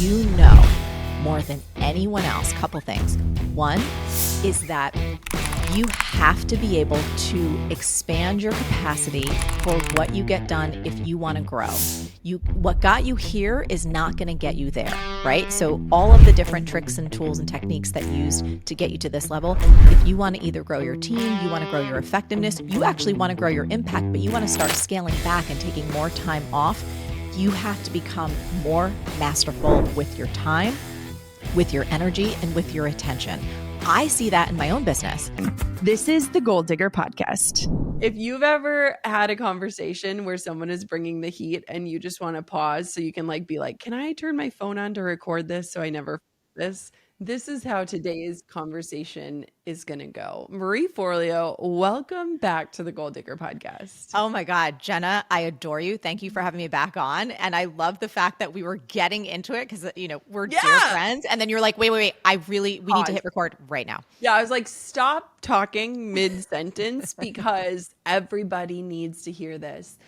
you know more than anyone else, couple things. One is that you have to be able to expand your capacity for what you get done if you want to grow. What got you here is not going to get you there, right? So all of the different tricks and tools and techniques that you used to get you to this level, if you want to either grow your team, you want to grow your effectiveness, you actually want to grow your impact, but you want to start scaling back and taking more time off, you have to become more masterful with your time, with your energy, and with your attention. I see that in my own business. This is the Goal Digger Podcast. If you've ever had a conversation where someone is bringing the heat and you just want to pause so you can be like, can I turn my phone on to record this so I never this is how today's conversation is going to go. Marie Forleo, welcome back to the Goal Digger Podcast. Oh my God, Jenna, I adore you. Thank you for having me back on. And I love the fact that we were getting into it because, we're dear friends. And then you're like, wait, we need to hit record right now. Yeah, I was like, stop talking mid-sentence because everybody needs to hear this.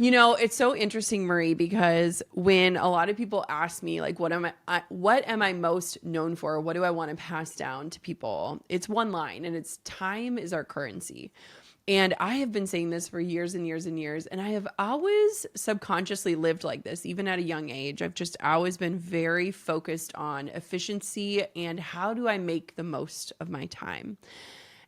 It's so interesting, Marie, because when a lot of people ask me, what am I most known for? What do I want to pass down to people? It's one line, and it's time is our currency. And I have been saying this for years and years and years, and I have always subconsciously lived like this, even at a young age. I've just always been very focused on efficiency and how do I make the most of my time.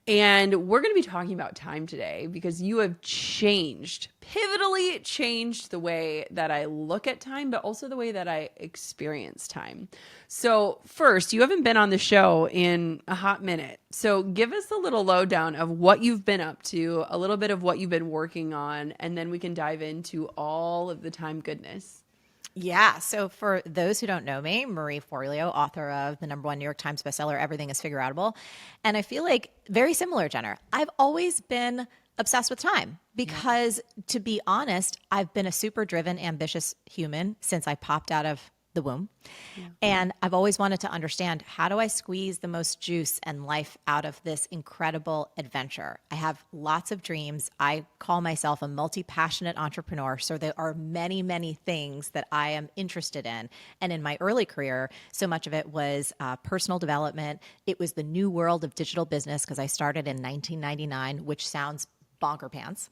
And we're going to be talking about time today because you have pivotally changed the way that I look at time, but also the way that I experience time. So first, you haven't been on the show in a hot minute. So give us a little lowdown of what you've been up to, a little bit of what you've been working on, and then we can dive into all of the time goodness. Yeah. So for those who don't know me, Marie Forleo, author of the #1 New York Times bestseller, Everything is Figureoutable. And I feel like very similar, Jenna. I've always been obsessed with time because to be honest, I've been a super driven, ambitious human since I popped out of the womb. Yeah. And I've always wanted to understand, how do I squeeze the most juice and life out of this incredible adventure? I have lots of dreams. I call myself a multi-passionate entrepreneur. So there are many, many things that I am interested in. And in my early career, so much of it was personal development. It was the new world of digital business because I started in 1999, which sounds bonker pants.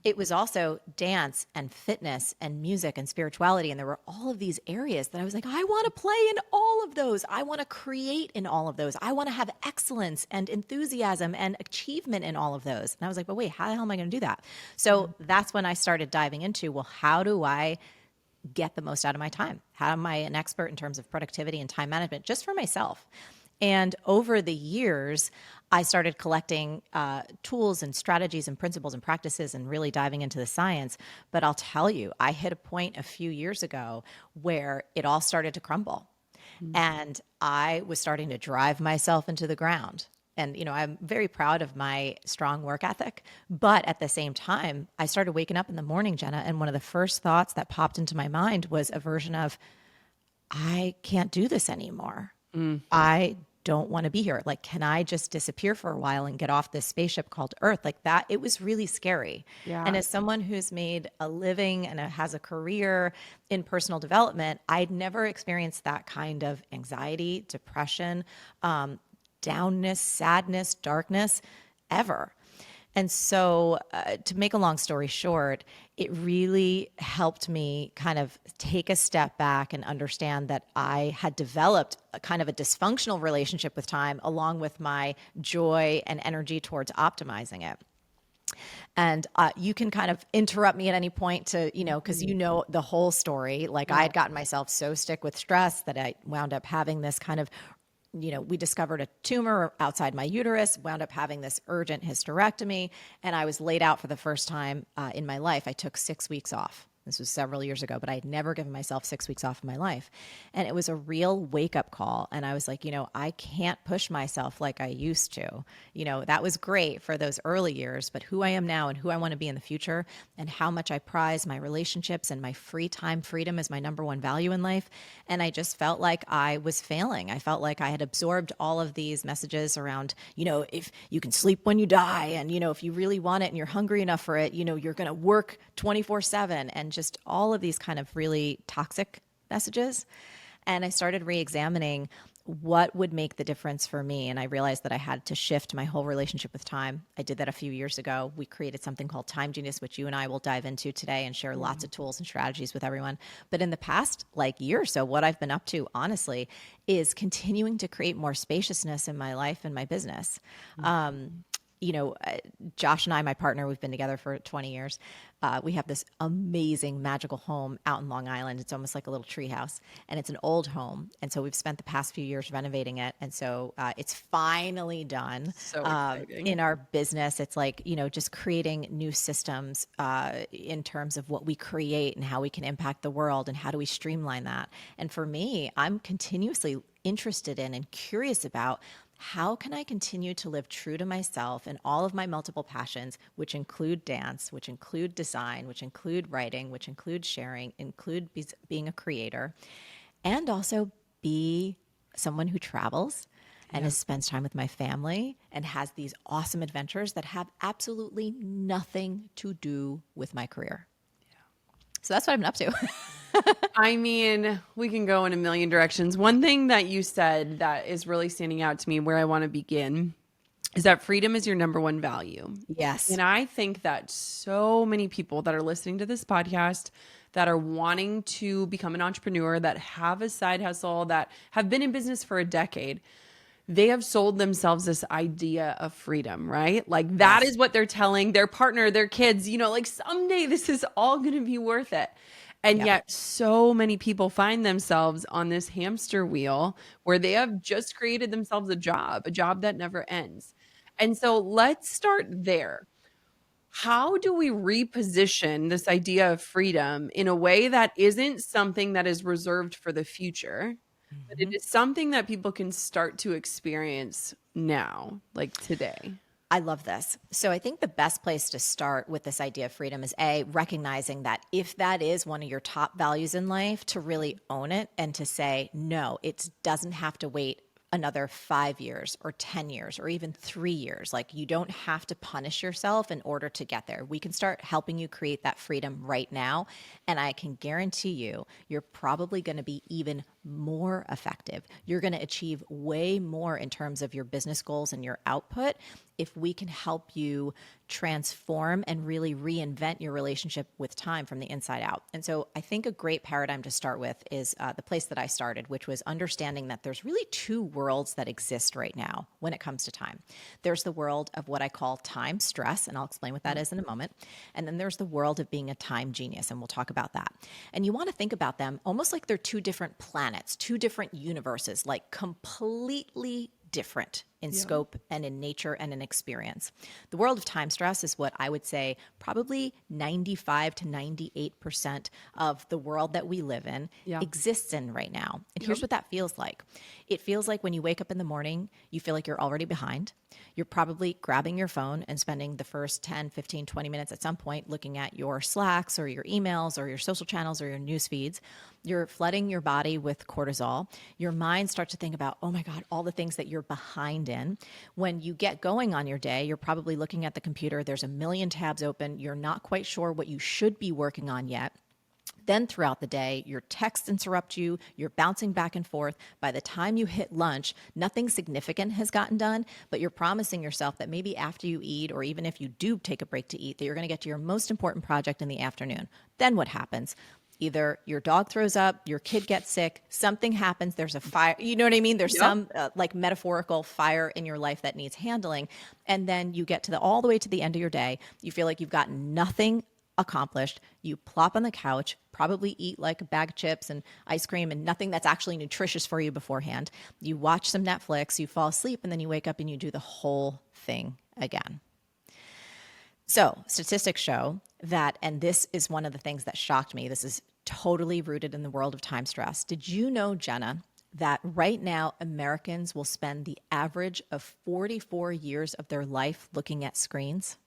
It was also dance and fitness and music and spirituality. And there were all of these areas that I was like, I want to play in all of those. I want to create in all of those. I want to have excellence and enthusiasm and achievement in all of those. And I was like, but wait, how the hell am I going to do that? So that's when I started diving into, well, how do I get the most out of my time? How am I an expert in terms of productivity and time management just for myself? And over the years, I started collecting tools and strategies and principles and practices and really diving into the science. But I'll tell you, I hit a point a few years ago where it all started to crumble. Mm-hmm. And I was starting to drive myself into the ground. And, I'm very proud of my strong work ethic. But at the same time, I started waking up in the morning, Jenna, and one of the first thoughts that popped into my mind was a version of, I can't do this anymore. I don't want to be here. Can I just disappear for a while and get off this spaceship called Earth? That, it was really scary. Yeah. And as someone who's made a living and has a career in personal development, I'd never experienced that kind of anxiety, depression, downness, sadness, darkness ever. And so to make a long story short, it really helped me kind of take a step back and understand that I had developed a kind of a dysfunctional relationship with time, along with my joy and energy towards optimizing it. And you can kind of interrupt me at any point to, because the whole story. I had gotten myself so sick with stress that I wound up having this kind of we discovered a tumor outside my uterus, wound up having this urgent hysterectomy, and I was laid out for the first time in my life. I took 6 weeks off. This was several years ago, but I had never given myself 6 weeks off in my life. And it was a real wake-up call. And I was like, I can't push myself like I used to. That was great for those early years, but who I am now and who I want to be in the future and how much I prize my relationships and my free time freedom is my #1 value in life. And I just felt like I was failing. I felt like I had absorbed all of these messages around, if you can sleep when you die and, if you really want it and you're hungry enough for it, you're going to work 24/7 and just all of these kind of really toxic messages. And I started re-examining what would make the difference for me. And I realized that I had to shift my whole relationship with time. I did that a few years ago. We created something called Time Genius, which you and I will dive into today and share lots of tools and strategies with everyone. But in the past like year or so, what I've been up to, honestly, is continuing to create more spaciousness in my life and my business. Josh and I, my partner, we've been together for 20 years. We have this amazing magical home out in Long Island. It's almost like a little tree house, and it's an old home. And so we've spent the past few years renovating it. And so it's finally done. So In exciting. our business, it's like, just creating new systems in terms of what we create and how we can impact the world and how do we streamline that. And for me, I'm continuously interested in and curious about how can I continue to live true to myself and all of my multiple passions, which include dance, which include design, which include writing, which include sharing, include being a creator, and also be someone who travels and spends time with my family and has these awesome adventures that have absolutely nothing to do with my career. So that's what I've been up to. I mean, we can go in a million directions. One thing that you said that is really standing out to me where I want to begin is that freedom is your number one value. Yes. And I think that so many people that are listening to this podcast that are wanting to become an entrepreneur, that have a side hustle, that have been in business for a decade, they have sold themselves this idea of freedom, right? Like that Yes. is what they're telling their partner, their kids, like someday this is all going to be worth it. And Yep. yet so many people find themselves on this hamster wheel where they have just created themselves a job that never ends. And so let's start there. How do we reposition this idea of freedom in a way that isn't something that is reserved for the future, but it Mhm. is something that people can start to experience now, like today? I love this. So I think the best place to start with this idea of freedom is recognizing that if that is one of your top values in life, to really own it and to say, no, it doesn't have to wait another 5 years or 10 years or even 3 years. Like you don't have to punish yourself in order to get there. We can start helping you create that freedom right now. And I can guarantee you, you're probably going to be even more effective. You're going to achieve way more in terms of your business goals and your output if we can help you transform and really reinvent your relationship with time from the inside out. And so I think a great paradigm to start with is the place that I started, which was understanding that there's really two worlds that exist right now when it comes to time. There's the world of what I call time stress, and I'll explain what that is in a moment. And then there's the world of being a time genius, and we'll talk about that. And you want to think about them almost like they're two different planets, two different universes, like completely different in scope and in nature and in experience. The world of time stress is what I would say probably 95 to 98% of the world that we live in Yeah. exists in right now. And Yep. here's what that feels like. It feels like when you wake up in the morning, you feel like you're already behind. You're probably grabbing your phone and spending the first 10, 15, 20 minutes at some point looking at your Slacks or your emails or your social channels or your news feeds. You're flooding your body with cortisol. Your mind starts to think about, oh my God, all the things that you're behind in. When you get going on your day, you're probably looking at the computer. There's a million tabs open. You're not quite sure what you should be working on yet. Then throughout the day, your texts interrupt you, you're bouncing back and forth. By the time you hit lunch, nothing significant has gotten done, but you're promising yourself that maybe after you eat, or even if you do take a break to eat, that you're going to get to your most important project in the afternoon. Then what happens? Either your dog throws up, your kid gets sick, something happens, there's a fire, you know what I mean? There's Yep. some like metaphorical fire in your life that needs handling. And then you get to all the way to the end of your day. You feel like you've got nothing accomplished. You plop on the couch, probably eat like a bag of chips and ice cream and nothing that's actually nutritious for you beforehand. You watch some Netflix, you fall asleep, and then you wake up and you do the whole thing again. So statistics show that, and this is one of the things that shocked me, this is totally rooted in the world of time stress. Did you know, Jenna, that right now Americans will spend the average of 44 years of their life looking at screens?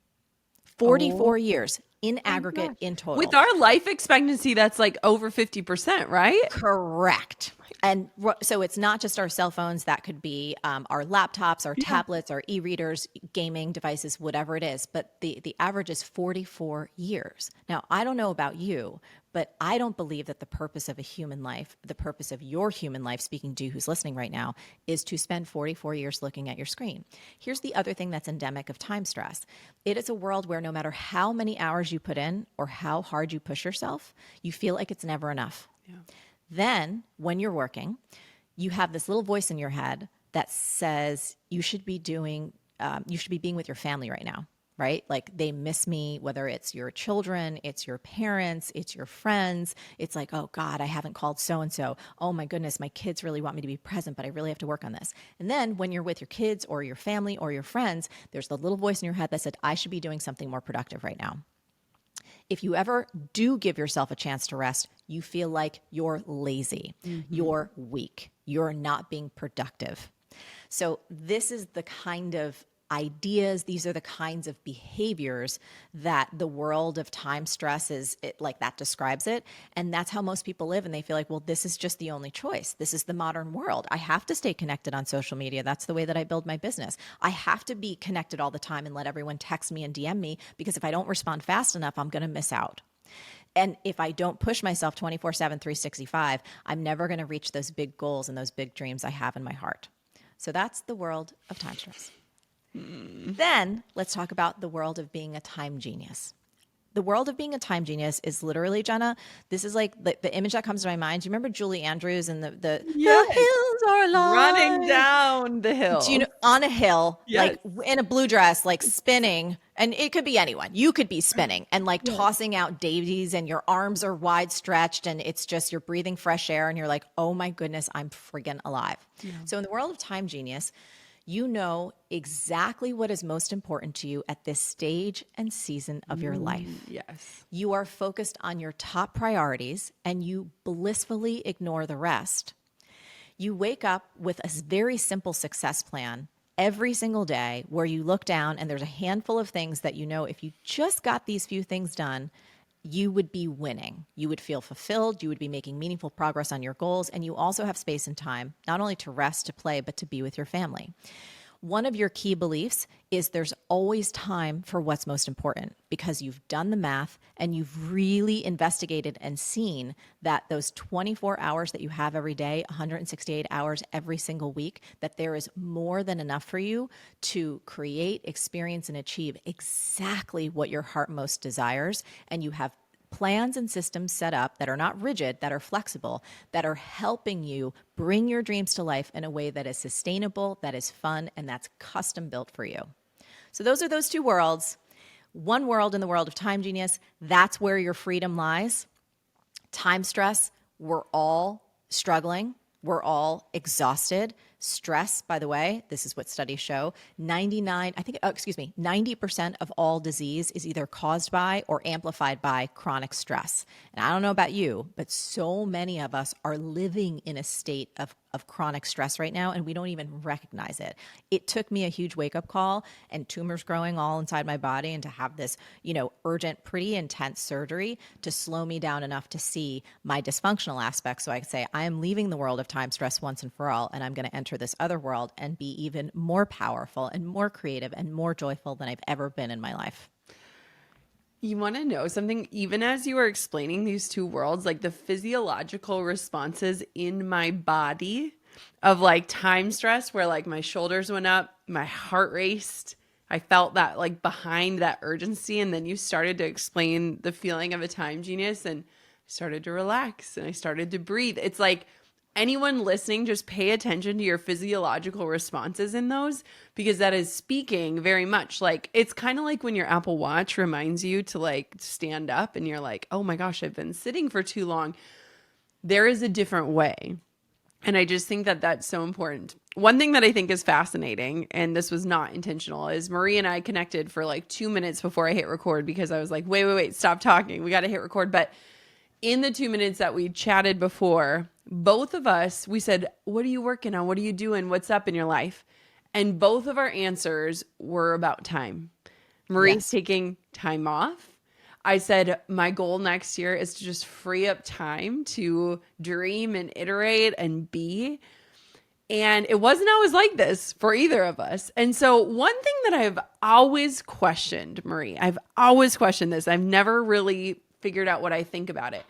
Oh 44 years in my aggregate gosh. in With total. our life expectancy, that's like over 50%, right? Correct. And so it's not just our cell phones. That could be our laptops, our Yeah. tablets, our e-readers, gaming devices, whatever it is. But the average is 44 years. Now, I don't know about you, but I don't believe that the purpose of a human life, the purpose of your human life, speaking to who's listening right now, is to spend 44 years looking at your screen. Here's the other thing that's endemic of time stress. It is a world where no matter how many hours you put in or how hard you push yourself, you feel like it's never enough. Yeah. Then, when you're working, you have this little voice in your head that says you should be being with your family right now, right? Like they miss me, whether it's your children, it's your parents, it's your friends. It's like, oh God, I haven't called so-and-so. Oh my goodness, my kids really want me to be present, but I really have to work on this. And then when you're with your kids or your family or your friends, there's the little voice in your head that said, I should be doing something more productive right now. If you ever do give yourself a chance to rest, you feel like you're lazy, you're weak, you're not being productive. So this is the kind of ideas, these are the kinds of behaviors that the world of time stress like that describes it. And that's how most people live. And they feel like, well, this is just the only choice. This is the modern world. I have to stay connected on social media. That's the way that I build my business. I have to be connected all the time and let everyone text me and DM me, because if I don't respond fast enough, I'm going to miss out. And if I don't push myself 24/7, 365, I'm never going to reach those big goals and those big dreams I have in my heart. So that's the world of time stress. Then let's talk about the world of being a time genius. The world of being a time genius is literally, Jenna, this is like the image that comes to my mind. Do you remember Julie Andrews and the Yes. hills are alive? Running down the hill. Do you know, on a hill, Yes. like in a blue dress, like spinning, and it could be anyone. You could be spinning and like tossing out daisies, and your arms are wide stretched, and it's just you're breathing fresh air, and you're like, oh my goodness, I'm friggin' alive. Yeah. So in the world of time genius, you know exactly what is most important to you at this stage and season of your life. Yes. You are focused on your top priorities, and you blissfully ignore the rest. You wake up with a very simple success plan every single day where you look down and there's a handful of things that you know if you just got these few things done, you would be winning. You would feel fulfilled. You would be making meaningful progress on your goals. And you also have space and time, not only to rest, to play, but to be with your family. One of your key beliefs is there's always time for what's most important, because you've done the math and you've really investigated and seen that those 24 hours that you have every day, 168 hours every single week, that there is more than enough for you to create, experience, and achieve exactly what your heart most desires. And you have plans and systems set up that are not rigid, that are flexible, that are helping you bring your dreams to life in a way that is sustainable, that is fun, and that's custom built for you. So those are those two worlds. One world in the world of time genius, that's where your freedom lies. Time stress, we're all struggling. We're all exhausted. Stress, by the way, this is what studies show, 90% of all disease is either caused by or amplified by chronic stress. And I don't know about you, but so many of us are living in a state of chronic stress right now, and we don't even recognize it. It took me a huge wake-up call and tumors growing all inside my body, and to have this, urgent, pretty intense surgery to slow me down enough to see my dysfunctional aspects, so I could say, I am leaving the world of time stress once and for all, and I'm going to enter this other world and be even more powerful and more creative and more joyful than I've ever been in my life. You want to know something? Even as you were explaining these two worlds, like the physiological responses in my body of like time stress, where like my shoulders went up, my heart raced, I felt that like behind that urgency. And then you started to explain the feeling of a time genius, and I started to relax and I started to breathe. It's like, anyone listening, just pay attention to your physiological responses in those, because that is speaking very much. Like, it's kind of like when your Apple Watch reminds you to like stand up and you're like, oh my gosh, I've been sitting for too long. There is a different way. And I just think that that's so important. One thing that I think is fascinating, and this was not intentional, is Marie and I connected for like 2 minutes before I hit record, because I was like, wait, stop talking. We got to hit record. But in the 2 minutes that we chatted before, both of us, we said, what are you working on? What are you doing? What's up in your life? And both of our answers were about time. Marie's taking time off. I said, my goal next year is to just free up time to dream and iterate and be. And it wasn't always like this for either of us. And so, one thing that I've always questioned, Marie, I've always questioned this. I've never really figured out what I think about it.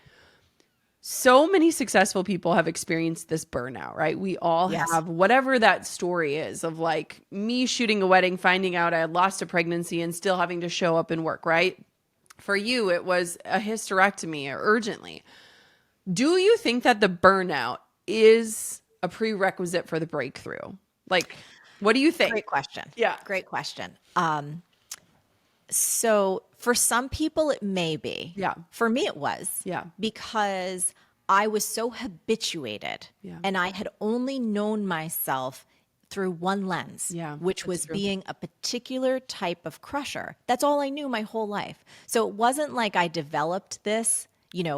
So many successful people have experienced this burnout, right? We all Yes. have whatever that story is of like me shooting a wedding, finding out I had lost a pregnancy and still having to show up and work, right? For you, it was a hysterectomy urgently. Do you think that the burnout is a prerequisite for the breakthrough? Like, what do you think? Great question. Yeah. Great question. So for some people, it may be. Yeah. For me, it was. Yeah. Because I was so habituated Yeah. and I had only known myself through one lens, Yeah, which that's was true. being a particular type of crusher. That's all I knew my whole life. So it wasn't like I developed this,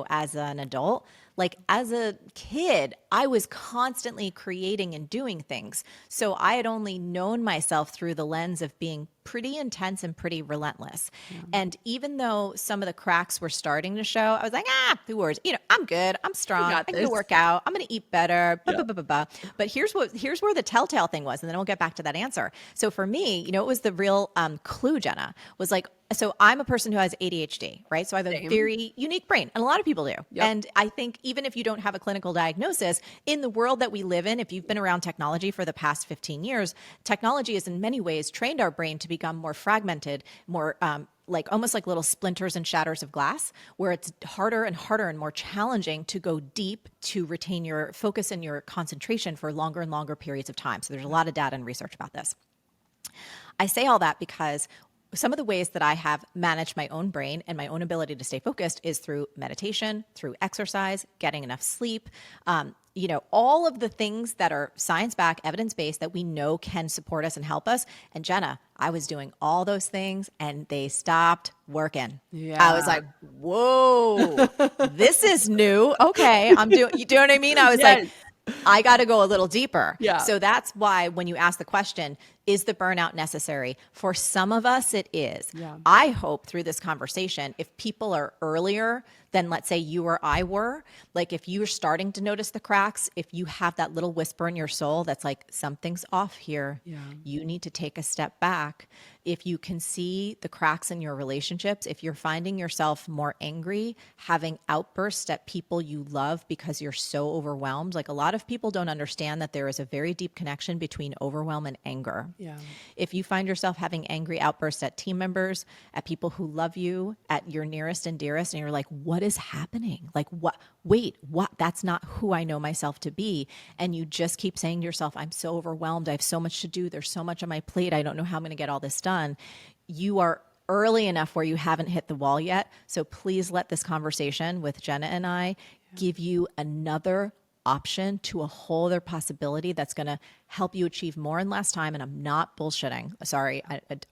as an adult. Like as a kid, I was constantly creating and doing things. So I had only known myself through the lens of being pretty intense and pretty relentless. And even though some of the cracks were starting to show, I was like, who worries? I'm good. I'm strong. got I'm going to this. work out. I'm going to eat better. Yeah. But here's where the telltale thing was. And then we'll get back to that answer. So for me, it was the real clue, Jenna, was like, so I'm a person who has ADHD, right? So I have a Same. very unique brain, and a lot of people do. Yep. And I think even if you don't have a clinical diagnosis, in the world that we live in, if you've been around technology for the past 15 years, technology has in many ways trained our brain to become more fragmented, more like almost like little splinters and shatters of glass, where it's harder and harder and more challenging to go deep to retain your focus and your concentration for longer and longer periods of time. So there's a lot of data and research about this. I say all that because some of the ways that I have managed my own brain and my own ability to stay focused is through meditation, through exercise, getting enough sleep, all of the things that are science-backed, evidence-based that we know can support us and help us. And Jenna, I was doing all those things and they stopped working. Yeah. I was like, whoa, this is new. Okay, you know what I mean? I was Yes. like, I got to go a little deeper. Yeah. So that's why when you ask the question, is the burnout necessary? For some of us, it is. Yeah. I hope through this conversation, if people are earlier than let's say you or I were, like if you're starting to notice the cracks, if you have that little whisper in your soul that's like, something's off here, Yeah. you need to take a step back. If you can see the cracks in your relationships, if you're finding yourself more angry, having outbursts at people you love because you're so overwhelmed, like a lot of people don't understand that there is a very deep connection between overwhelm and anger. Yeah. If you find yourself having angry outbursts at team members, at people who love you, at your nearest and dearest, and you're like, what is happening? Like, what? Wait, what? That's not who I know myself to be. And you just keep saying to yourself, I'm so overwhelmed. I have so much to do. There's so much on my plate. I don't know how I'm going to get all this done. You are early enough where you haven't hit the wall yet. So please let this conversation with Jenna and I give you another option to a whole other possibility that's going to help you achieve more in less time. And I'm not bullshitting. Sorry,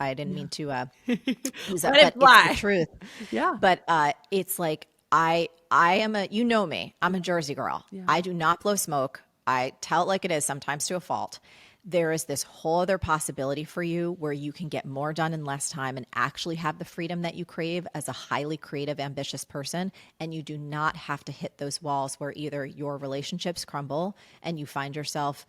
I didn't mean to use that, Let it but fly. it's the truth. Yeah. But it's like I am I'm a Jersey girl. Yeah. I do not blow smoke. I tell it like it is, sometimes to a fault. There is this whole other possibility for you where you can get more done in less time and actually have the freedom that you crave as a highly creative, ambitious person. And you do not have to hit those walls where either your relationships crumble and you find yourself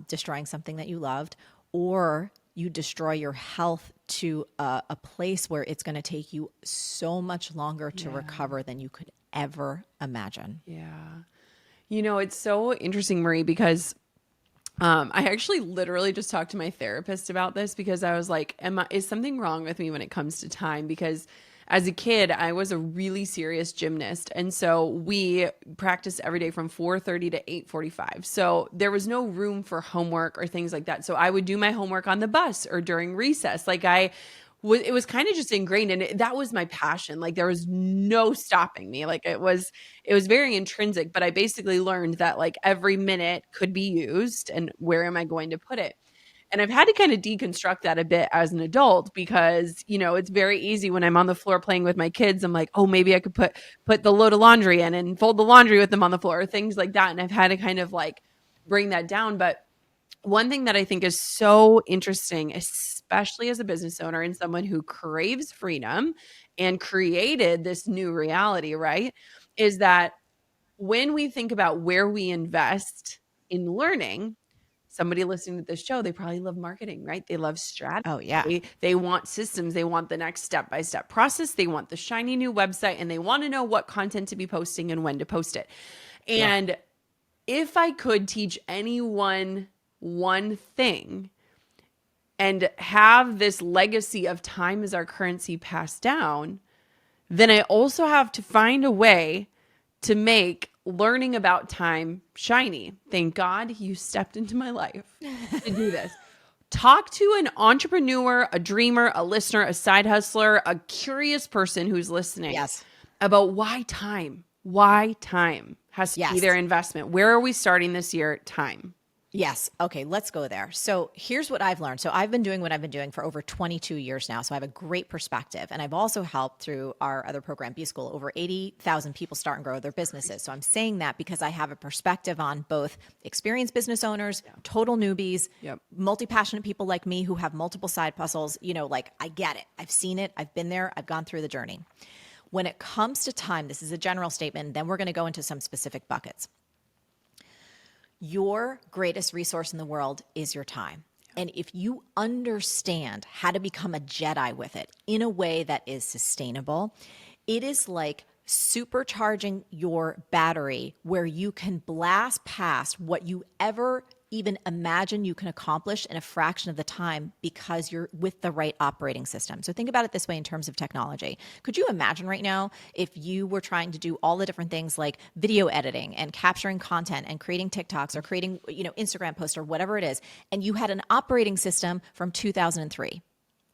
destroying something that you loved, or you destroy your health to a place where it's going to take you so much longer to recover than you could ever imagine. Yeah. It's so interesting, Marie, because I actually literally just talked to my therapist about this because I was like, is something wrong with me when it comes to time? Because as a kid, I was a really serious gymnast. And so we practiced every day from 4:30 to 8:45. So there was no room for homework or things like that. So I would do my homework on the bus or during recess. Like it was kind of just ingrained, and that was my passion. Like there was no stopping me. Like it was very intrinsic, but I basically learned that like every minute could be used and where am I going to put it? And I've had to kind of deconstruct that a bit as an adult because, it's very easy when I'm on the floor playing with my kids. I'm like, oh, maybe I could put the load of laundry in and fold the laundry with them on the floor or things like that. And I've had to kind of like bring that down. But One thing that I think is so interesting, especially as a business owner and someone who craves freedom and created this new reality, right? Is that when we think about where we invest in learning, somebody listening to this show, they probably love marketing, right? They love strategy. Oh, yeah. They want systems. They want the next step-by-step process. They want the shiny new website, and they want to know what content to be posting and when to post it. Sure. And if I could teach anyone one thing and have this legacy of time as our currency passed down, then I also have to find a way to make learning about time shiny. Thank God you stepped into my life to do this. Talk to an entrepreneur, a dreamer, a listener, a side hustler, a curious person who's listening Yes. about why time has to be Yes. their investment. Where are we starting this year? Time. Yes. Okay, let's go there. So here's what I've learned. So I've been doing what I've been doing for over 22 years now. So I have a great perspective. And I've also helped through our other program, B School, over 80,000 people start and grow their businesses. So I'm saying that because I have a perspective on both experienced business owners, total newbies, Yep. multi-passionate people like me who have multiple side puzzles. You know, like I get it. I've seen it. I've been there. I've gone through the journey. When it comes to time, this is a general statement. Then we're going to go into some specific buckets. Your greatest resource in the world is your time. And if you understand how to become a Jedi with it in a way that is sustainable, it is like supercharging your battery where you can blast past what you ever even imagine you can accomplish in a fraction of the time because you're with the right operating system. So think about it this way in terms of technology. Could you imagine right now if you were trying to do all the different things like video editing and capturing content and creating TikToks or creating, Instagram posts or whatever it is, and you had an operating system from 2003?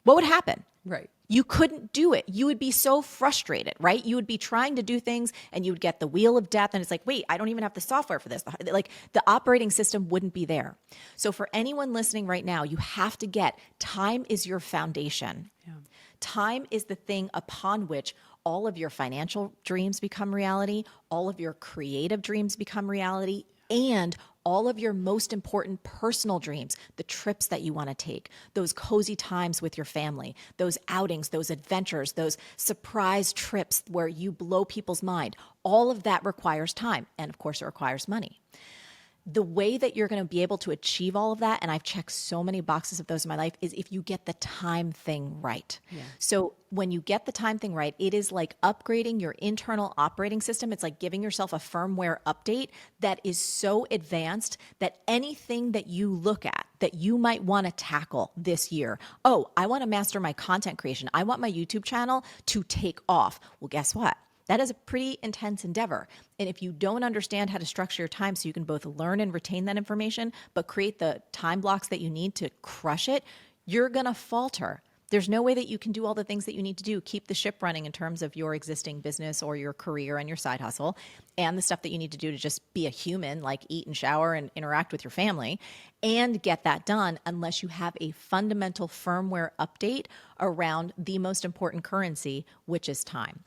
What would happen? Right. You couldn't do it. You would be so frustrated, right? You would be trying to do things and you would get the wheel of death and it's like, wait, I don't even have the software for this. Like the operating system wouldn't be there. So for anyone listening right now, you have to get time is your foundation. Yeah. Time is the thing upon which all of your financial dreams become reality, all of your creative dreams become reality, and all of your most important personal dreams, the trips that you want to take, those cozy times with your family, those outings, those adventures, those surprise trips where you blow people's mind, all of that requires time. And of course, it requires money. The way that you're going to be able to achieve all of that, and I've checked so many boxes of those in my life, is if you get the time thing right. Yeah. So when you get the time thing right, it is like upgrading your internal operating system. It's like giving yourself a firmware update that is so advanced that anything that you look at that you might want to tackle this year, oh, I want to master my content creation. I want my YouTube channel to take off. Well, guess what? That is a pretty intense endeavor. And if you don't understand how to structure your time so you can both learn and retain that information, but create the time blocks that you need to crush it, you're going to falter. There's no way that you can do all the things that you need to do, keep the ship running in terms of your existing business or your career and your side hustle, and the stuff that you need to do to just be a human, like eat and shower and interact with your family, and get that done unless you have a fundamental firmware update around the most important currency, which is time.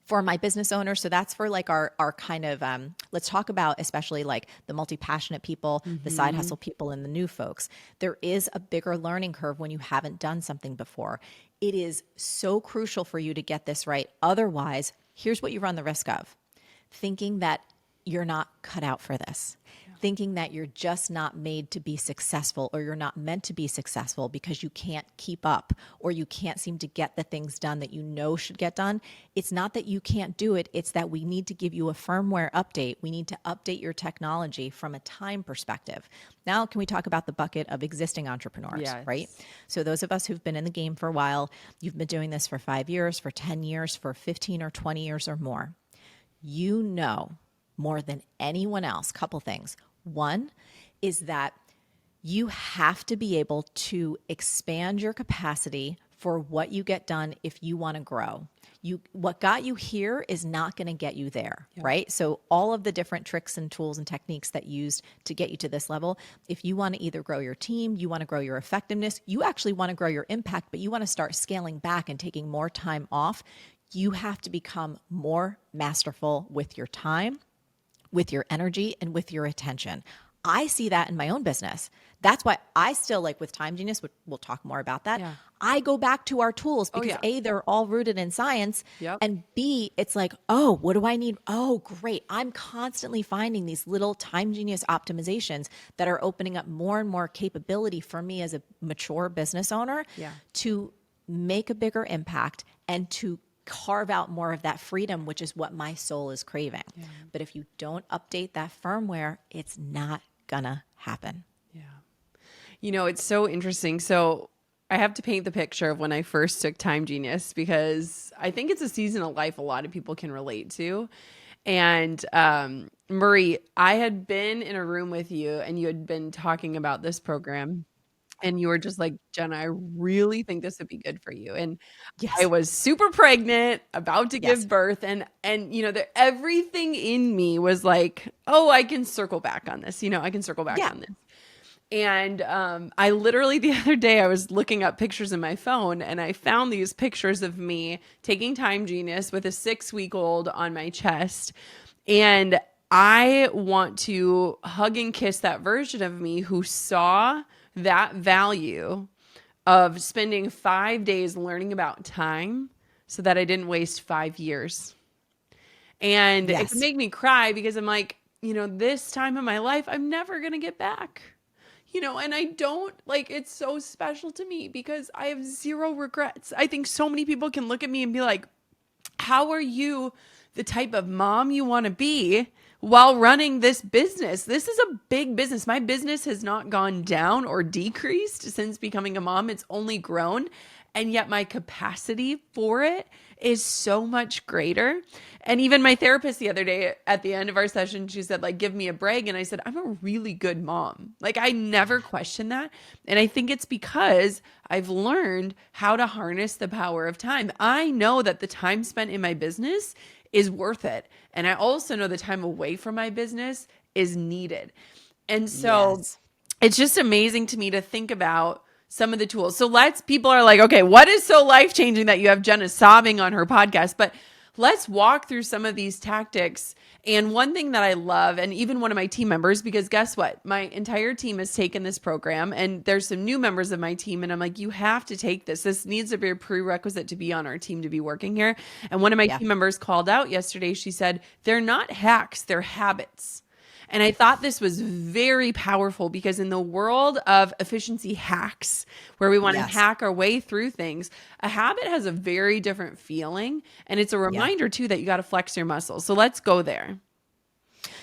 For my business owners, so that's for like our kind of, let's talk about especially like the multi-passionate people, the side hustle people, and the new folks. There is a bigger learning curve when you haven't done something before. It is so crucial for you to get this right. Otherwise, here's what you run the risk of: thinking that you're not cut out for this. Thinking that you're just not made to be successful, or you're not meant to be successful because you can't keep up or you can't seem to get the things done that you know should get done. It's not that you can't do it. It's that we need to give you a firmware update. We need to update your technology from a time perspective. Now, can we talk about the bucket of existing entrepreneurs, Yes. right? So those of us who've been in the game for a while, you've been doing this for 5 years, for 10 years, for 15 or 20 years or more. You know more than anyone else, couple things. One is that you have to be able to expand your capacity for what you get done if you want to grow. What got you here is not going to get you there, right? So all of the different tricks and tools and techniques that used to get you to this level, if you want to either grow your team, you want to grow your effectiveness, you actually want to grow your impact, but you want to start scaling back and taking more time off, you have to become more masterful with your time, with your energy, and with your attention. I see that in my own business. That's why I still like with Time Genius, we'll talk more about that. Yeah. I go back to our tools Oh because yeah. A, they're all rooted in science. Yep. And B, it's like, oh, what do I need? Oh, great. I'm constantly finding these little Time Genius optimizations that are opening up more and more capability for me as a mature business owner Yeah. to make a bigger impact and to carve out more of that freedom, which is what my soul is craving. Yeah. But if you don't update that firmware, it's not gonna happen. Yeah. It's so interesting. So I have to paint the picture of when I first took Time Genius, because I think it's a season of life a lot of people can relate to. And Marie, I had been in a room with you and you had been talking about this program. And you were just like, Jenna, I really think this would be good for you. And I Yes. was super pregnant, about to Yes. give birth, and everything in me was like, oh, I can circle back on this. I can circle back Yeah. on this. And I literally the other day I was looking up pictures in my phone, and I found these pictures of me taking Time Genius with a 6-week-old on my chest. And I want to hug and kiss that version of me who saw that value of spending 5 days learning about time so that I didn't waste 5 years. And it can Yes. make me cry because I'm like, this time in my life, I'm never going to get back. And I don't like, it's so special to me because I have zero regrets. I think so many people can look at me and be like, how are you the type of mom you want to be while running this business? This is a big business. My business has not gone down or decreased since becoming a mom. It's only grown. And yet my capacity for it is so much greater. And even my therapist the other day at the end of our session, she said, like, give me a break. And I said, I'm a really good mom. Like, I never question that. And I think it's because I've learned how to harness the power of time. I know that the time spent in my business is worth it. And I also know the time away from my business is needed. And so Yes. it's just amazing to me to think about some of the tools. So people are like, okay, what is so life-changing that you have Jenna sobbing on her podcast? But let's walk through some of these tactics. And one thing that I love, and even one of my team members, because guess what? My entire team has taken this program, and there's some new members of my team. And I'm like, you have to take this. This needs to be a prerequisite to be on our team, to be working here. And one of my team members called out yesterday. She said, they're not hacks, they're habits. And I thought this was very powerful because in the world of efficiency hacks, where we want to hack our way through things, a habit has a very different feeling. And it's a reminder too that you got to flex your muscles. So let's go there.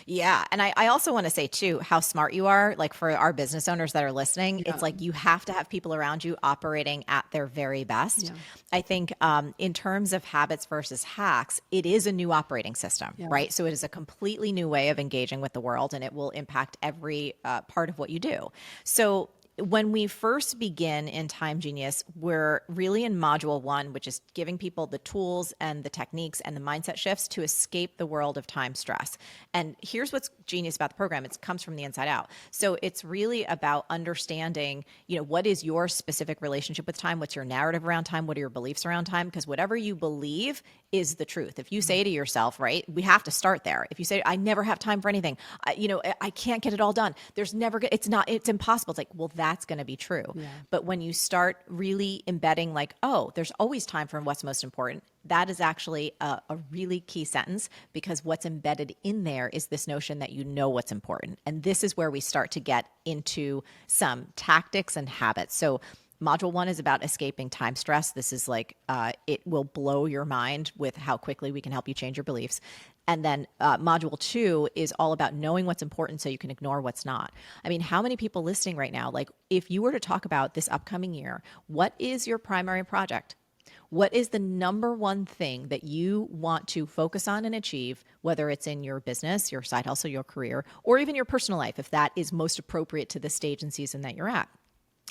Yeah. And I also want to say too, how smart you are. Like for our business owners that are listening, it's like you have to have people around you operating at their very best. Yeah. I think in terms of habits versus hacks, it is a new operating system, right? So it is a completely new way of engaging with the world, and it will impact every part of what you do. So when we first begin in Time Genius, we're really in module 1, which is giving people the tools and the techniques and the mindset shifts to escape the world of time stress. And here's what's genius about the program. It comes from the inside out. So it's really about understanding, what is your specific relationship with time? What's your narrative around time? What are your beliefs around time? Because whatever you believe is the truth. If you say to yourself, right, we have to start there. If you say, I never have time for anything, I can't get it all done. It's impossible. It's like, well, that's going to be true. Yeah. But when you start really embedding like, oh, there's always time for what's most important, that is actually a really key sentence, because what's embedded in there is this notion that you know what's important. And this is where we start to get into some tactics and habits. So Module 1 is about escaping time stress. This is like, it will blow your mind with how quickly we can help you change your beliefs. And then Module 2 is all about knowing what's important so you can ignore what's not. I mean, how many people listening right now, like if you were to talk about this upcoming year, what is your primary project? What is the number one thing that you want to focus on and achieve, whether it's in your business, your side hustle, your career, or even your personal life, if that is most appropriate to the stage and season that you're at?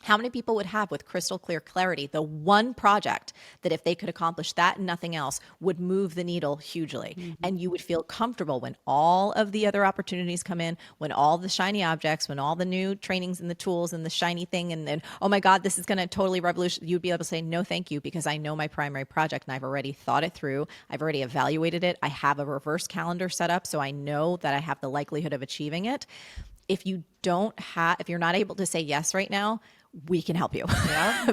How many people would have with crystal clear clarity the one project that if they could accomplish that and nothing else would move the needle hugely? Mm-hmm. And you would feel comfortable when all of the other opportunities come in, when all the shiny objects, when all the new trainings and the tools and the shiny thing, and then, oh my God, this is going to totally revolutionize. You'd be able to say, no, thank you, because I know my primary project and I've already thought it through. I've already evaluated it. I have a reverse calendar set up, so I know that I have the likelihood of achieving it. if you're not able to say yes right now, we can help you. Yeah.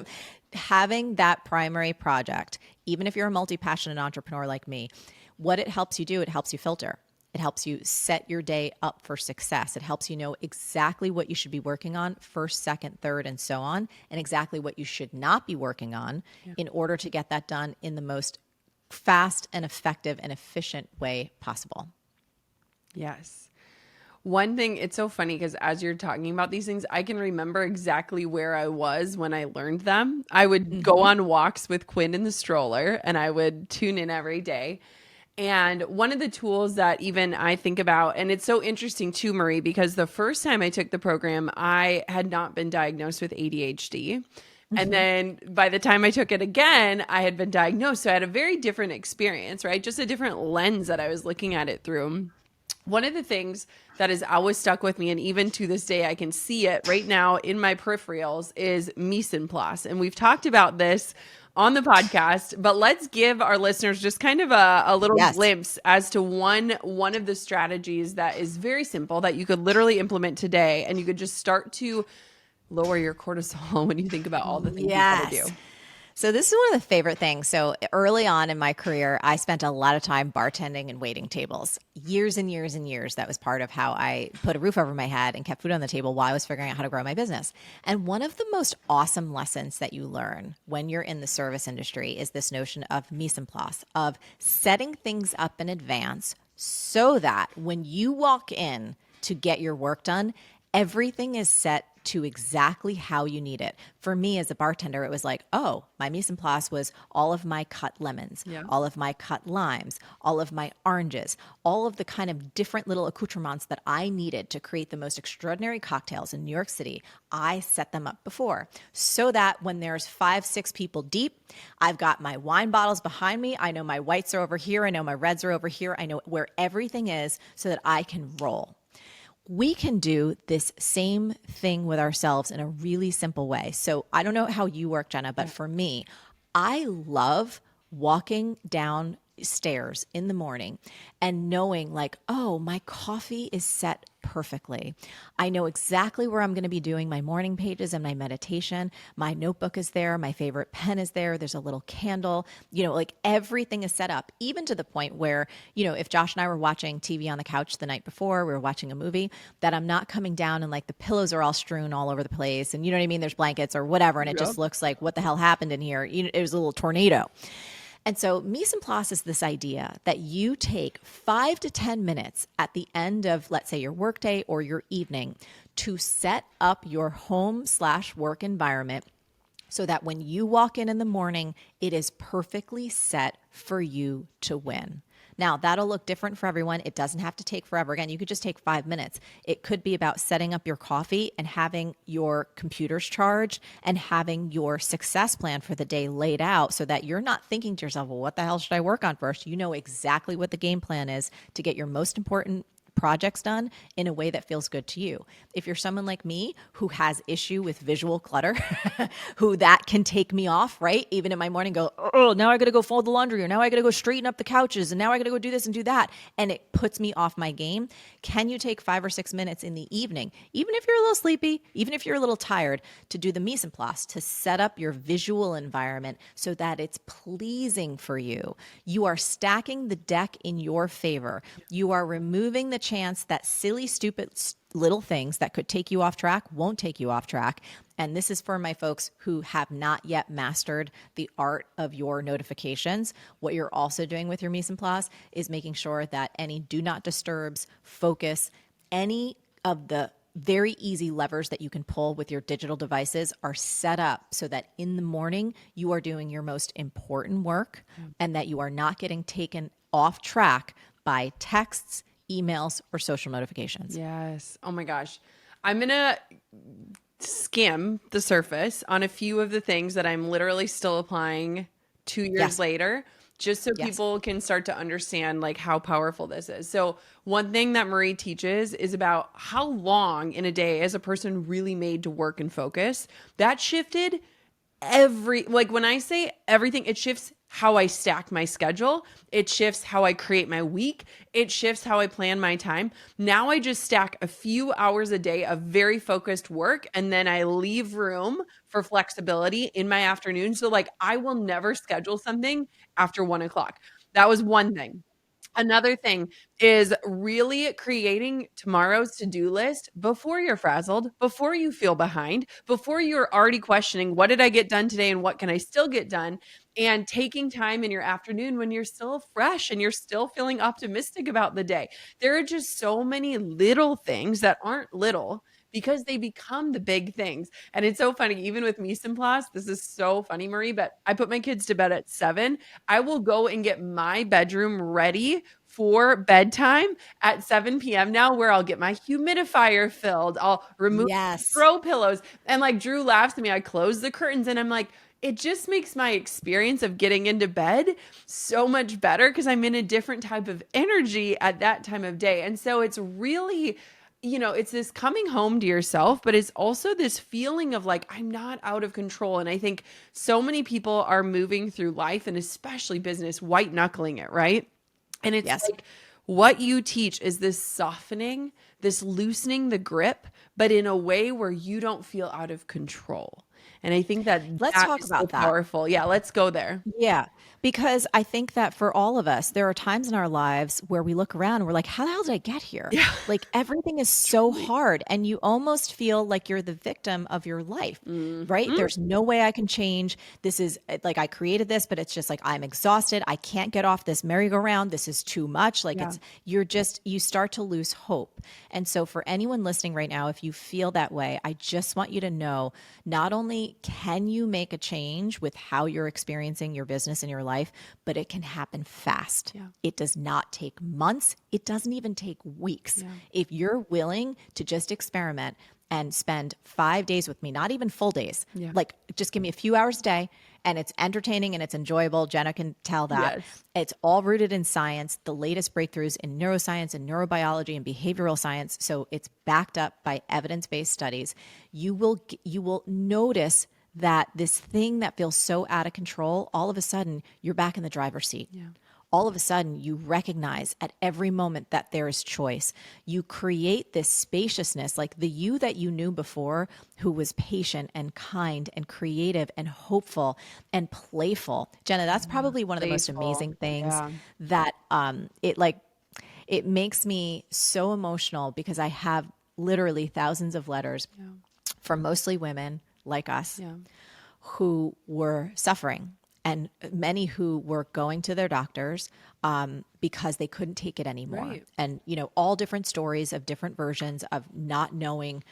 Having that primary project, even if you're a multi-passionate entrepreneur like me, what it helps you do, it helps you filter. It helps you set your day up for success. It helps you know exactly what you should be working on first, second, third, and so on, and exactly what you should not be working on in order to get that done in the most fast and effective and efficient way possible. Yes. One thing, it's so funny because as you're talking about these things, I can remember exactly where I was when I learned them. I would go on walks with Quinn in the stroller and I would tune in every day. And one of the tools that even I think about, and it's so interesting too, Marie, because the first time I took the program, I had not been diagnosed with ADHD. And then by the time I took it again, I had been diagnosed. So I had a very different experience, right? Just a different lens that I was looking at it through. One of the things that has always stuck with me, and even to this day, I can see it right now in my peripherals, is Misandl. And we've talked about this on the podcast, but let's give our listeners just kind of a little Yes. glimpse as to one of the strategies that is very simple that you could literally implement today, and you could just start to lower your cortisol when you think about all the things you got to do. So this is one of the favorite things. So early on in my career, I spent a lot of time bartending and waiting tables. Years and years and years. That was part of how I put a roof over my head and kept food on the table while I was figuring out how to grow my business. And one of the most awesome lessons that you learn when you're in the service industry is this notion of mise en place, of setting things up in advance so that when you walk in to get your work done, everything is set to exactly how you need it. For me as a bartender, it was like, oh, my mise en place was all of my cut lemons, all of my cut limes, all of my oranges, all of the kind of different little accoutrements that I needed to create the most extraordinary cocktails in New York City. I set them up before so that when there's 5, 6 people deep, I've got my wine bottles behind me. I know my whites are over here. I know my reds are over here. I know where everything is so that I can roll. We can do this same thing with ourselves in a really simple way. So I don't know how you work, Jenna, but for me, I love walking down stairs in the morning and knowing like, oh, my coffee is set perfectly. I know exactly where I'm going to be doing my morning pages and my meditation. My notebook is there. My favorite pen is there. There's a little candle, like everything is set up, even to the point where, if Josh and I were watching TV on the couch the night before, we were watching a movie, that I'm not coming down and like the pillows are all strewn all over the place. And you know what I mean? There's blankets or whatever. And it just looks like, what the hell happened in here? It was a little tornado. And so mise en place is this idea that you take 5 to 10 minutes at the end of, let's say, your workday or your evening to set up your home/work environment so that when you walk in the morning, it is perfectly set for you to win. Now, that'll look different for everyone. It doesn't have to take forever. Again, you could just take 5 minutes. It could be about setting up your coffee and having your computers charged and having your success plan for the day laid out so that you're not thinking to yourself, well, what the hell should I work on first? You know exactly what the game plan is to get your most important projects done in a way that feels good to you. If you're someone like me who has issue with visual clutter, who that can take me off, right? Even in my morning go, oh, now I got to go fold the laundry, or now I got to go straighten up the couches, and now I got to go do this and do that. And it puts me off my game. Can you take 5 or 6 minutes in the evening, even if you're a little sleepy, even if you're a little tired, to do the mise en place, to set up your visual environment so that it's pleasing for you? You are stacking the deck in your favor. You are removing the chance that silly, stupid little things that could take you off track won't take you off track. And this is for my folks who have not yet mastered the art of your notifications. What you're also doing with your mise en place is making sure that any do not disturbs, focus, any of the very easy levers that you can pull with your digital devices are set up so that in the morning you are doing your most important work and that you are not getting taken off track by texts, emails, or social notifications. Yes. Oh my gosh. I'm going to skim the surface on a few of the things that I'm literally still applying 2 years later, just so people can start to understand like how powerful this is. So one thing that Marie teaches is about how long in a day is a person really made to work and focus. That shifted like when I say everything, it shifts how I stack my schedule. It shifts how I create my week. It shifts how I plan my time. Now I just stack a few hours a day of very focused work, and then I leave room for flexibility in my afternoon. So like I will never schedule something after 1 o'clock. That was one thing. Another thing is really creating tomorrow's to-do list before you're frazzled, before you feel behind, before you're already questioning, what did I get done today and what can I still get done? And taking time in your afternoon when you're still fresh and you're still feeling optimistic about the day. There are just so many little things that aren't little because they become the big things. And it's so funny, even with Misandl, this is so funny, Marie, but I put my kids to bed at 7. I will go and get my bedroom ready for bedtime at 7 p.m. now, where I'll get my humidifier filled. I'll remove Yes. throw pillows. And like Drew laughs at me. I close the curtains and I'm like, it just makes my experience of getting into bed so much better because I'm in a different type of energy at that time of day. And so it's really, it's this coming home to yourself, but it's also this feeling of like, I'm not out of control. And I think so many people are moving through life and especially business, white knuckling it, right? And it's Yes. like what you teach is this softening, this loosening the grip, but in a way where you don't feel out of control. And I think that Let's that talk is so about that. powerful. Yeah, let's go there. Yeah, because I think that for all of us, there are times in our lives where we look around and we're like, how the hell did I get here? Yeah, Like everything is so truly. hard, and you almost feel like you're the victim of your life, right? Mhm. There's no way I can change. This is like I created this, but it's just like I'm exhausted. I can't get off this merry-go-round. This is too much. Like Yeah. you start to lose hope. And so, for anyone listening right now, if you feel that way, I just want you to know not only can you make a change with how you're experiencing your business and your life, but it can happen fast. Yeah. It does not take months, it doesn't even take weeks. Yeah. If you're willing to just experiment and spend 5 days with me, not even full days, Yeah. like just give me a few hours a day, and it's entertaining and it's enjoyable. Jenna can tell that. Yes. It's all rooted in science, the latest breakthroughs in neuroscience and neurobiology and behavioral science. So it's backed up by evidence-based studies. You will notice that this thing that feels so out of control, all of a sudden you're back in the driver's seat. Yeah. All of a sudden you recognize at every moment that there is choice. You create this spaciousness, like the you that you knew before, who was patient and kind and creative and hopeful and playful. Jenna, that's probably one of the most Playful. amazing things Yeah. that it makes me so emotional because I have literally thousands of letters from mostly women like us Yeah. who were suffering, and many who were going to their doctors because they couldn't take it anymore. Right. And, all different stories of different versions of not knowing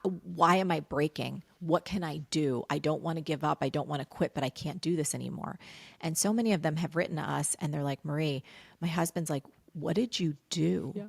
why am I breaking? What can I do? I don't want to give up. I don't want to quit, but I can't do this anymore. And so many of them have written to us and they're like, Marie, my husband's like, what did you do? Yeah.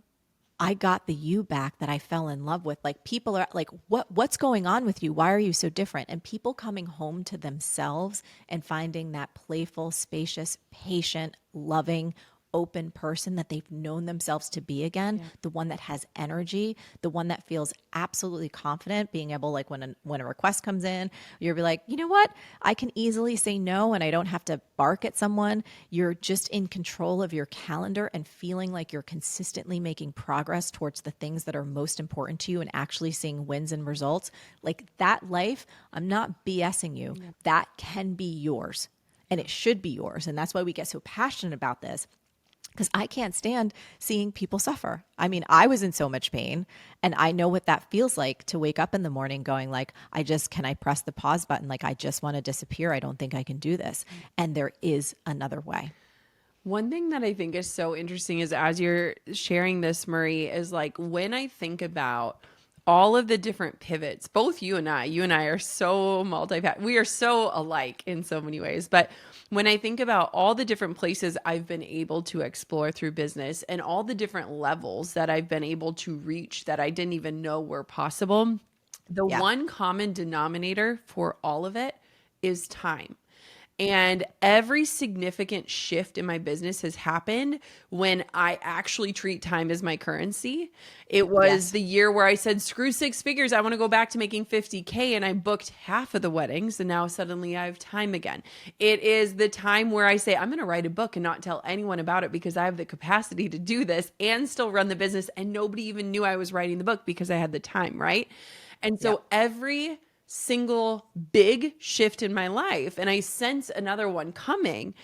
I got the you back that I fell in love with. Like people are like, what's going on with you? Why are you so different? And people coming home to themselves and finding that playful, spacious, patient, loving, open person that they've known themselves to be again, the one that has energy, the one that feels absolutely confident, being able, like when a request comes in, you'll be like, you know what? I can easily say no and I don't have to bark at someone. You're just in control of your calendar and feeling like you're consistently making progress towards the things that are most important to you and actually seeing wins and results. Like that life, I'm not BSing you. That can be yours and it should be yours. And that's why we get so passionate about this, because I can't stand seeing people suffer. I mean, I was in so much pain and I know what that feels like to wake up in the morning going like, can I press the pause button? Like, I just want to disappear. I don't think I can do this. And there is another way. One thing that I think is so interesting is as you're sharing this, Marie, is like when I think about all of the different pivots, both you and I are so we are so alike in so many ways. But when I think about all the different places I've been able to explore through business and all the different levels that I've been able to reach that I didn't even know were possible, the Yeah. one common denominator for all of it is time. And every significant shift in my business has happened when I actually treat time as my currency. It was Yes. the year where I said, screw six figures. I want to go back to making 50K. And I booked half of the weddings. And now suddenly I have time again. It is the time where I say, I'm going to write a book and not tell anyone about it because I have the capacity to do this and still run the business. And nobody even knew I was writing the book because I had the time, right? And Yep. so every single big shift in my life, and I sense another one coming,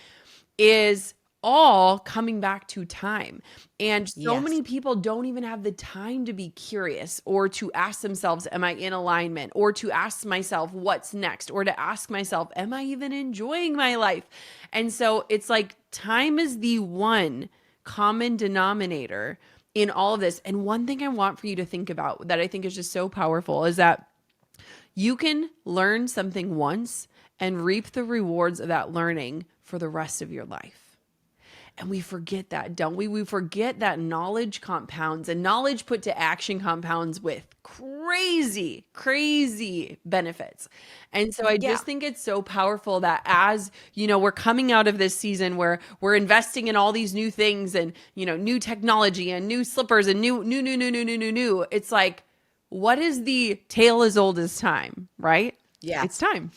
is all coming back to time. And so Yes. many people don't even have the time to be curious or to ask themselves, am I in alignment? Or to ask myself, what's next? Or to ask myself, am I even enjoying my life? And so it's like time is the one common denominator in all of this. And one thing I want for you to think about that I think is just so powerful is that you can learn something once and reap the rewards of that learning for the rest of your life. And we forget that, don't we? We forget that knowledge compounds, and knowledge put to action compounds with crazy, crazy benefits. And so I Yeah. just think it's so powerful that as, we're coming out of this season where we're investing in all these new things and, new technology and new slippers and new, it's like, what is the tale as old as time, right? It's Yes. time.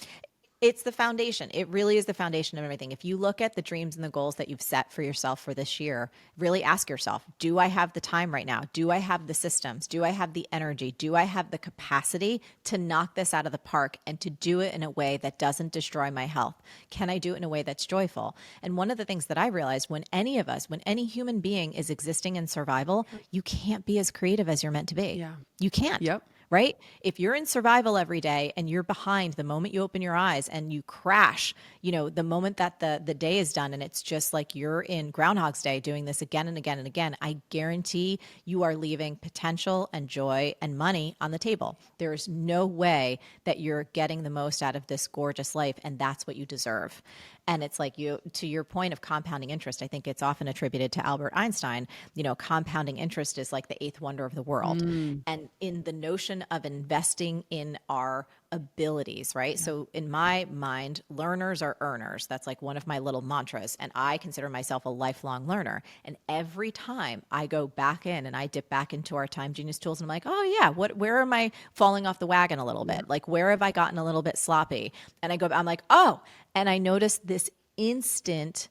It's the foundation. It really is the foundation of everything. If you look at the dreams and the goals that you've set for yourself for this year, really ask yourself, do I have the time right now? Do I have the systems? Do I have the energy? Do I have the capacity to knock this out of the park and to do it in a way that doesn't destroy my health? Can I do it in a way that's joyful? And one of the things that I realized when any of us, when any human being is existing in survival, you can't be as creative as you're meant to be. Yeah. You can't. Yep. Right? If you're in survival every day and you're behind the moment you open your eyes and you crash, the moment that the day is done and it's just like you're in Groundhog's Day doing this again and again and again, I guarantee you are leaving potential and joy and money on the table. There is no way that you're getting the most out of this gorgeous life, and that's what you deserve. And it's like to your point of compounding interest, I think it's often attributed to Albert Einstein. Compounding interest is like the eighth wonder of the world. Mm. And in the notion of investing in our abilities, right? Yeah. So in my mind, learners are earners. That's like one of my little mantras. And I consider myself a lifelong learner. And every time I go back in and I dip back into our Time Genius tools, and I'm like, oh yeah, where am I falling off the wagon a little bit? Like, where have I gotten a little bit sloppy? And I'm like, oh, and I noticed this instant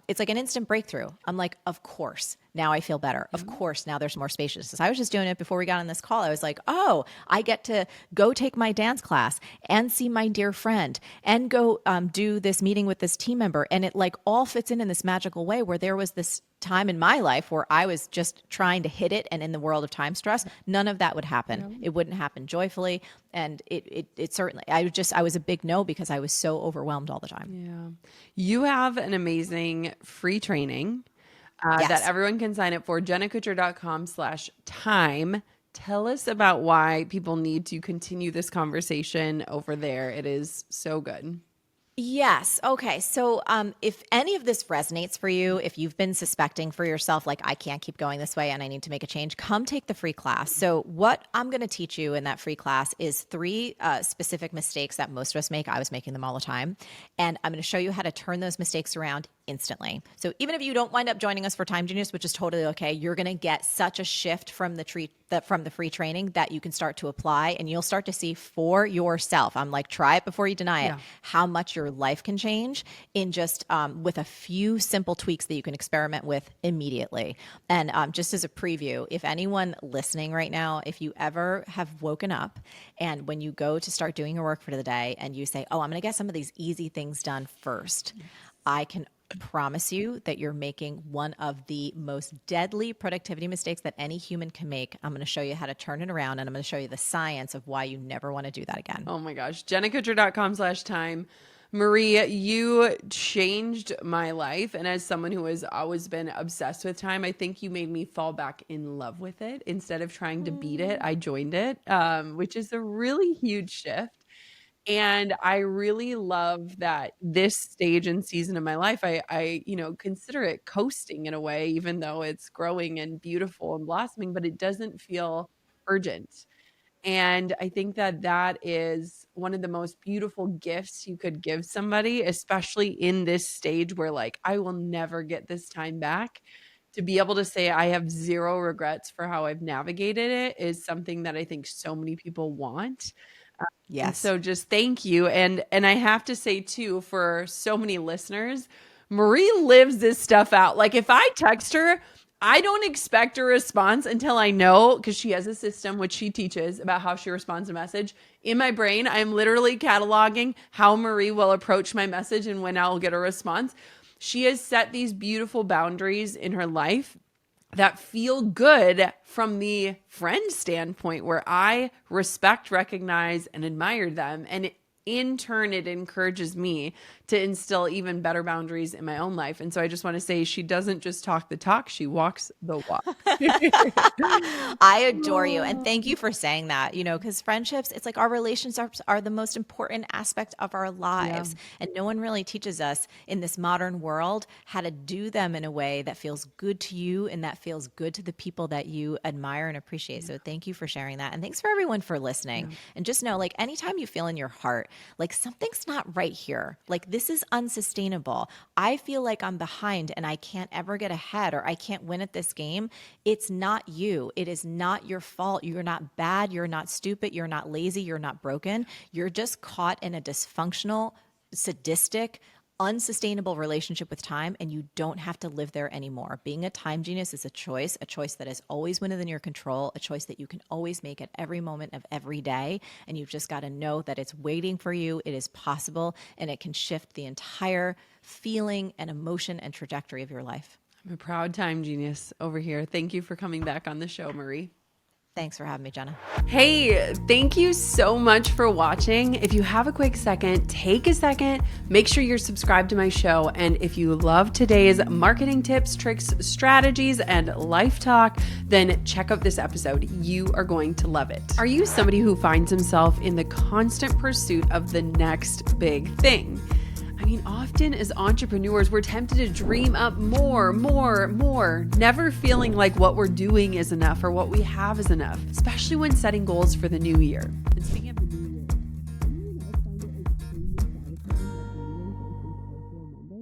it's like an instant breakthrough. I'm like, of course, now I feel better. Of course, now there's more spaciousness. I was just doing it before we got on this call. I was like, oh, I get to go take my dance class and see my dear friend and go do this meeting with this team member. And it like all fits in this magical way where there was this time in my life where I was just trying to hit it. And in the world of time stress, none of that would happen. It wouldn't happen joyfully. And it certainly, I was a big no because I was so overwhelmed all the time. Yeah. You have an amazing free training that Yes. everyone can sign up for. JennaKutcher.com/time. Tell us about why people need to continue this conversation over there. It is so good. Yes. Okay. So, if any of this resonates for you, if you've been suspecting for yourself, like, I can't keep going this way and I need to make a change, come take the free class. So, what I'm going to teach you in that free class is three specific mistakes that most of us make. I was making them all the time. And I'm going to show you how to turn those mistakes around instantly. So, even if you don't wind up joining us for Time Genius, which is totally okay, you're going to get such a shift from the free training that you can start to apply and you'll start to see for yourself. I'm like, try it before you deny it, Yeah. how much your life can change in just with a few simple tweaks that you can experiment with immediately. And just as a preview, if anyone listening right now, if you ever have woken up and when you go to start doing your work for the day and you say, oh, I'm going to get some of these easy things done first, I can promise you that you're making one of the most deadly productivity mistakes that any human can make. I'm going to show you how to turn it around and I'm going to show you the science of why you never want to do that again. Oh my gosh. JennaKutcher.com/time. Marie, you changed my life. And as someone who has always been obsessed with time, I think you made me fall back in love with it. Instead of trying to beat it, I joined it, which is a really huge shift. And I really love that this stage and season of my life, I consider it coasting in a way, even though it's growing and beautiful and blossoming, but it doesn't feel urgent. And I think that that is one of the most beautiful gifts you could give somebody, especially in this stage where like I will never get this time back. To be able to say I have zero regrets for how I've navigated it is something that I think so many people want. And Yes. so just thank you. And I have to say too, for so many listeners, Marie lives this stuff out. Like if I text her, I don't expect a response until I know, because she has a system which she teaches about how she responds to message. In my brain, I'm literally cataloging how Marie will approach my message and when I'll get a response. She has set these beautiful boundaries in her life that feel good from the friend standpoint, where I respect, recognize, and admire them. And in turn, it encourages me to instill even better boundaries in my own life. And so I just want to say she doesn't just talk the talk, she walks the walk. I adore you. And thank you for saying that, because friendships, it's like our relationships are the most important aspect of our lives. And no one really teaches us in this modern world how to do them in a way that feels good to you and that feels good to the people that you admire and appreciate. So thank you for sharing that. And thanks for everyone for listening. And just know, like, anytime you feel in your heart, like something's not right here, like this is unsustainable, I feel like I'm behind and I can't ever get ahead, or I can't win at this game, it's not you. It is not your fault. You're not bad. You're not stupid. You're not lazy. You're not broken. You're just caught in a dysfunctional, sadistic, unsustainable relationship with time, and you don't have to live there anymore. Being a time genius is a choice that is always within your control, a choice that you can always make at every moment of every day. And you've just got to know that it's waiting for you. It is possible, and it can shift the entire feeling and emotion and trajectory of your life. I'm a proud time genius over here. Thank you for coming back on the show, Marie. Thanks for having me, Jenna. Hey, thank you so much for watching. If you have a quick second, take a second, make sure you're subscribed to my show. And if you love today's marketing tips, tricks, strategies, and life talk, then check out this episode. You are going to love it. Are you somebody who finds himself in the constant pursuit of the next big thing? I mean, often as entrepreneurs, we're tempted to dream up more, never feeling like what we're doing is enough or what we have is enough, especially when setting goals for the new year.